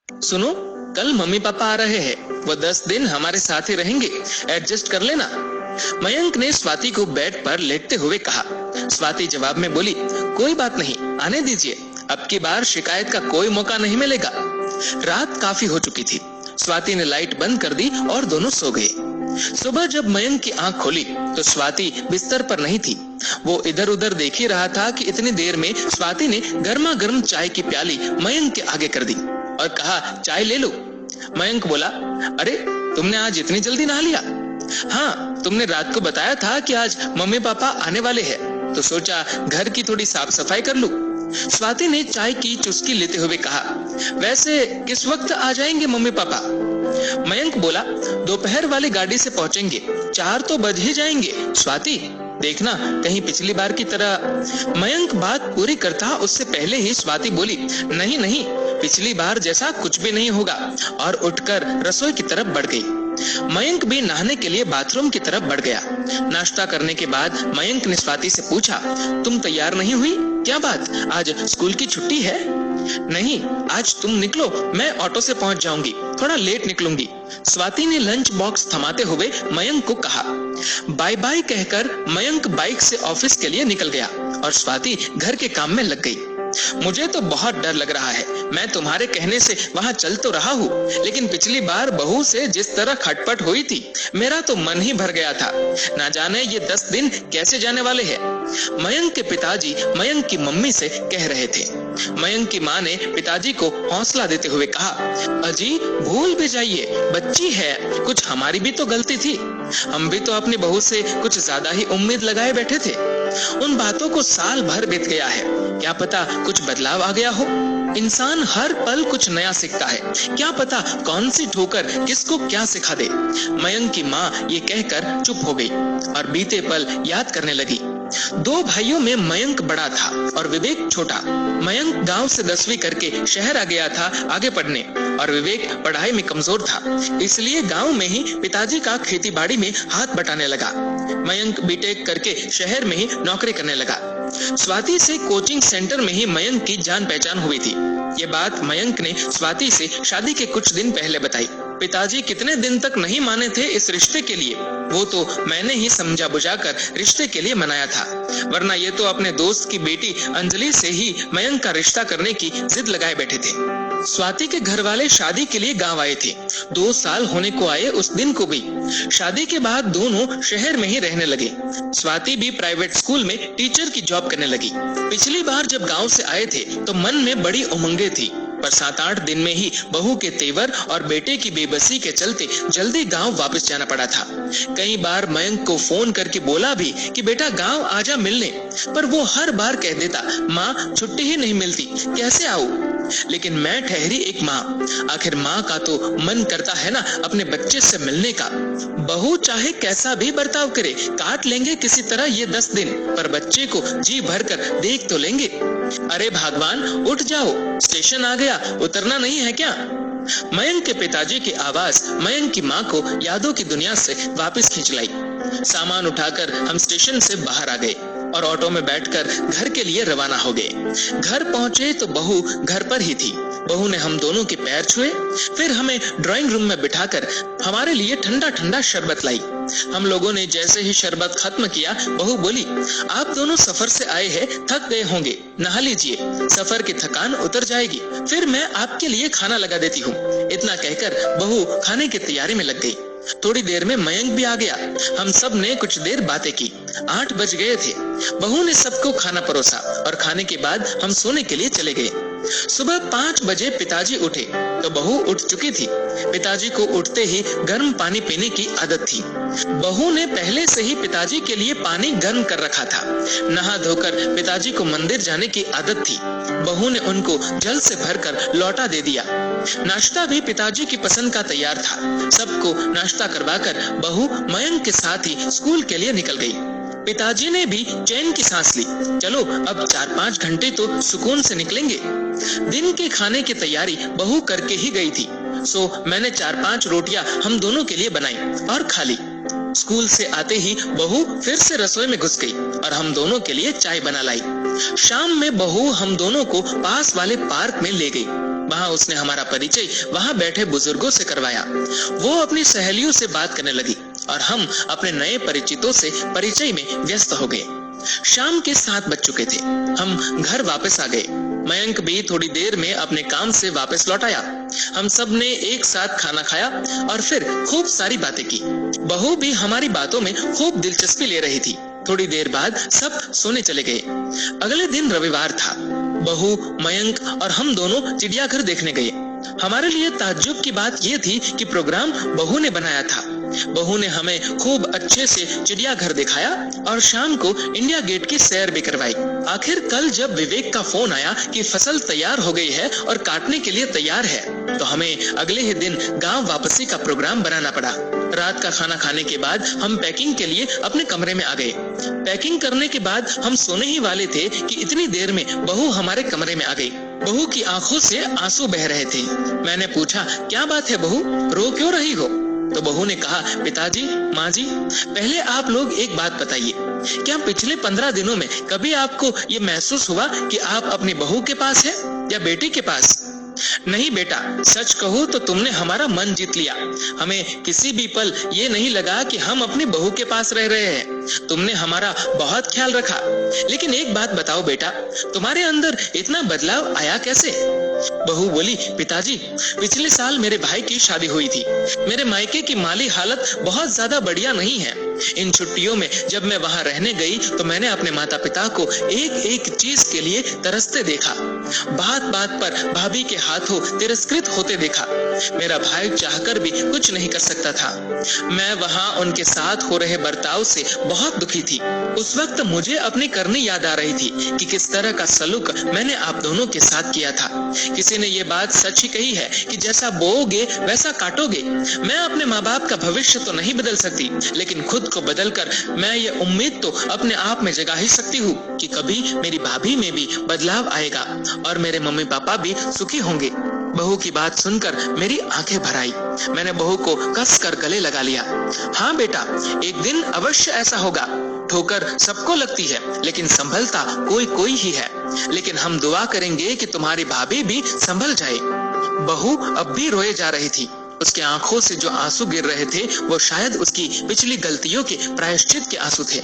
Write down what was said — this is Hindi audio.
सुनो, कल मम्मी पापा आ रहे हैं। वो 10 दिन हमारे साथ ही रहेंगे, एडजस्ट कर लेना। मयंक ने स्वाति को बेड पर लेटते हुए कहा। स्वाति जवाब में बोली, कोई बात नहीं, आने दीजिए, अब की बार शिकायत का कोई मौका नहीं मिलेगा। रात काफी हो चुकी थी। स्वाति ने लाइट बंद कर दी और दोनों सो गए। सुबह जब मयंक की आंख खोली तो स्वाति बिस्तर पर नहीं थी। वो इधर उधर देख ही रहा था कि इतनी देर में स्वाति ने गर्मा गर्म चाय की प्याली मयंक के आगे कर दी और कहा, चाय ले लो। मयंक बोला, अरे तुमने आज इतनी जल्दी नहा लिया? हाँ, तुमने रात को बताया था कि आज मम्मी पापा आने वाले हैं, तो सोचा घर की थोड़ी साफ सफाई कर लूं। स्वाति ने चाय की चुस्की लेते हुए कहा, वैसे किस वक्त आ जाएंगे मम्मी पापा? मयंक बोला, दोपहर वाली गाड़ी से पहुंचेंगे, 4 तो बज ही जाएंगे। स्वाति, देखना कहीं पिछली बार की तरह। मयंक बात पूरी करता उससे पहले ही स्वाति बोली, नहीं नहीं, पिछली बार जैसा कुछ भी नहीं होगा, और उठकर रसोई की तरफ बढ़ गई। मयंक भी नहाने के लिए बाथरूम की तरफ बढ़ गया। नाश्ता करने के बाद मयंक ने स्वाति से पूछा, तुम तैयार नहीं हुई? क्या बात, आज स्कूल की छुट्टी है? नहीं, आज तुम निकलो, मैं ऑटो से पहुंच जाऊंगी, थोड़ा लेट निकलूंगी। स्वाति ने लंच बॉक्स थमाते हुए मयंक को कहा। बाय बाय कहकर मयंक बाइक से ऑफिस के लिए निकल गया और स्वाति घर के काम में लग गई। मुझे तो बहुत डर लग रहा है। मैं तुम्हारे कहने से वहां चल तो रहा हूँ, लेकिन पिछली बार बहू से जिस तरह खटपट हुई थी, मेरा तो मन ही भर गया था। ना जाने ये 10 दिन कैसे जाने वाले हैं। मयंक के पिताजी मयंक की मम्मी से कह रहे थे। मयंक की माँ ने पिताजी को हौसला देते हुए कहा, अजी भूल भी जाइए, बच्ची है, कुछ हमारी भी तो गलती थी। हम भी तो अपनी बहू से कुछ ज्यादा ही उम्मीद लगाए बैठे थे। उन बातों को साल भर बीत गया है, क्या पता कुछ बदलाव आ गया हो। इंसान हर पल कुछ नया सीखता है, क्या पता कौन सी ठोकर किसको क्या सिखा दे। मयंक की माँ ये कहकर चुप हो गई और बीते पल याद करने लगी। 2 भाइयों में मयंक बड़ा था और विवेक छोटा। मयंक गांव से 10वीं करके शहर आ गया था आगे पढ़ने, और विवेक पढ़ाई में कमजोर था, इसलिए गांव में ही पिताजी का खेती बाड़ी में हाथ बटाने लगा। मयंक बीटेक करके शहर में ही नौकरी करने लगा। स्वाति से कोचिंग सेंटर में ही मयंक की जान पहचान हुई थी। ये बात मयंक ने स्वाति से शादी के कुछ दिन पहले बताई। पिताजी कितने दिन तक नहीं माने थे इस रिश्ते के लिए, वो तो मैंने ही समझा बुझाकर रिश्ते के लिए मनाया था, वरना ये तो अपने दोस्त की बेटी अंजलि से ही मयंक का रिश्ता करने की जिद लगाए बैठे थे। स्वाति के घर वाले शादी के लिए गांव आए थे। 2 साल होने को आए उस दिन को भी। शादी के बाद दोनों शहर में ही रहने लगे। स्वाति भी प्राइवेट स्कूल में टीचर की जॉब करने लगी। पिछली बार जब गांव से आए थे तो मन में बड़ी उमंगे थी, पर 7-8 दिन में ही बहू के तेवर और बेटे की बेबसी के चलते जल्दी गांव वापस जाना पड़ा था। कई बार मयंक को फोन करके बोला भी कि बेटा गांव आजा मिलने, पर वो हर बार कह देता, माँ छुट्टी ही नहीं मिलती, कैसे आऊं? लेकिन मैं ठहरी एक माँ, आखिर माँ का तो मन करता है ना अपने बच्चे से मिलने का। बहू चाहे कैसा भी बर्ताव करे, काट लेंगे किसी तरह ये 10 दिन, पर बच्चे को जी भर कर देख तो लेंगे। अरे भगवान, उठ जाओ, स्टेशन आ गया, उतरना नहीं है क्या? मयंक के पिताजी की आवाज मयंक की माँ को यादों की दुनिया से वापस खींच लाई। सामान उठाकर हम स्टेशन से बाहर आ गए और ऑटो में बैठकर घर के लिए रवाना हो गए। घर पहुंचे तो बहू घर पर ही थी। बहू ने हम दोनों के पैर छुए, फिर हमें ड्राइंग रूम में बिठाकर हमारे लिए ठंडा ठंडा शरबत लाई। हम लोगों ने जैसे ही शरबत खत्म किया, बहू बोली, आप दोनों सफर से आए हैं, थक गए होंगे, नहा लीजिए, सफर की थकान उतर जाएगी, फिर मैं आपके लिए खाना लगा देती हूँ। इतना कहकर बहू खाने की तैयारी में लग गई। थोड़ी देर में मयंक भी आ गया। हम सब ने कुछ देर बातें की। 8 बज गए थे। बहू ने सबको खाना परोसा और खाने के बाद हम सोने के लिए चले गए। सुबह 5 बजे पिताजी उठे तो बहू उठ चुकी थी। पिताजी को उठते ही गर्म पानी पीने की आदत थी। बहू ने पहले से ही पिताजी के लिए पानी गर्म कर रखा था। नहा धोकर पिताजी को मंदिर जाने की आदत थी। बहू ने उनको जल से भरकर लौटा दे दिया। नाश्ता भी पिताजी की पसंद का तैयार था। सबको नाश्ता करवाकर बहू मयंक के साथ ही स्कूल के लिए निकल गई। पिताजी ने भी चैन की सांस ली। चलो अब 4-5 घंटे तो सुकून से निकलेंगे। दिन के खाने की तैयारी बहू करके ही गई थी, सो मैंने 4-5 रोटियां हम दोनों के लिए बनाई और खा ली। स्कूल से आते ही बहू फिर से रसोई में घुस गई और हम दोनों के लिए चाय बना लाई। शाम में बहू हम दोनों को पास वाले पार्क में ले गई। वहाँ उसने हमारा परिचय वहाँ बैठे बुजुर्गों से करवाया। वो अपनी सहेलियों से बात करने लगी और हम अपने नए परिचितों से परिचय में व्यस्त हो गए। शाम के 7 बज चुके थे। हम घर वापस आ गए। मयंक भी थोड़ी देर में अपने काम से वापस लौट आया। हम सब ने एक साथ खाना खाया और फिर खूब सारी बातें की। बहू भी हमारी बातों में खूब दिलचस्पी ले रही थी। थोड़ी देर बाद सब सोने चले गए। अगले दिन रविवार था। बहू, मयंक और हम दोनों चिड़ियाघर देखने गए। हमारे लिए ताज्जुब की बात यह थी कि प्रोग्राम बहू ने बनाया था। बहू ने हमें खूब अच्छे से चिड़ियाघर दिखाया और शाम को इंडिया गेट की सैर भी करवाई। आखिर कल जब विवेक का फोन आया कि फसल तैयार हो गई है और काटने के लिए तैयार है, तो हमें अगले ही दिन गांव वापसी का प्रोग्राम बनाना पड़ा। रात का खाना खाने के बाद हम पैकिंग के लिए अपने कमरे में आ गए। पैकिंग करने के बाद हम सोने ही वाले थे कि इतनी देर में बहू हमारे कमरे में आ गई। बहू की आंखों से आंसू बह रहे थे। मैंने पूछा, क्या बात है बहू, रो क्यों रही हो? तो बहू ने कहा, पिताजी, माँ जी, पहले आप लोग एक बात बताइए, क्या पिछले 15 दिनों में कभी आपको ये महसूस हुआ कि आप अपनी बहू के पास है या बेटी के पास? नहीं बेटा, सच कहूँ तो तुमने हमारा मन जीत लिया। हमें किसी भी पल ये नहीं लगा कि हम अपनी बहू के पास रह रहे हैं। तुमने हमारा बहुत ख्याल रखा। लेकिन एक बात बताओ बेटा, तुम्हारे अंदर इतना बदलाव आया कैसे? बहू बोली, पिताजी, पिछले साल मेरे भाई की शादी हुई थी। मेरे मायके की माली हालत बहुत ज्यादा बढ़िया नहीं है। इन छुट्टियों में जब मैं वहां रहने गई तो मैंने अपने माता पिता को एक एक चीज के लिए तरसते देखा। बात बात पर भाभी के हाथों तिरस्कृत होते देखा। मेरा भाई चाहकर भी कुछ नहीं कर सकता था। मैं वहां उनके साथ हो रहे बर्ताव से बहुत दुखी थी। उस वक्त मुझे अपनी करनी याद आ रही थी कि किस तरह का सलूक मैंने आप दोनों के साथ किया था। किसी ने ये बात सच ही कही है कि जैसा बोओगे वैसा काटोगे। मैं अपने माँ बाप का भविष्य तो नहीं बदल सकती, लेकिन खुद को बदलकर मैं ये उम्मीद तो अपने आप में जगा ही सकती हूँ कि कभी मेरी भाभी में भी बदलाव आएगा और मेरे मम्मी पापा भी सुखी होंगे। बहू की बात सुनकर मेरी आंखें भर आई। मैंने बहू को कस कर गले लगा लिया। हाँ बेटा, एक दिन अवश्य ऐसा होगा। ठोकर सबको लगती है, लेकिन संभलता कोई कोई ही है। लेकिन हम दुआ करेंगे कि तुम्हारी भाभी भी संभल जाए। बहू अब भी रोए जा रही थी। उसके आंखों से जो आंसू गिर रहे थे वो शायद उसकी पिछली गलतियों के प्रायश्चित के आंसू थे।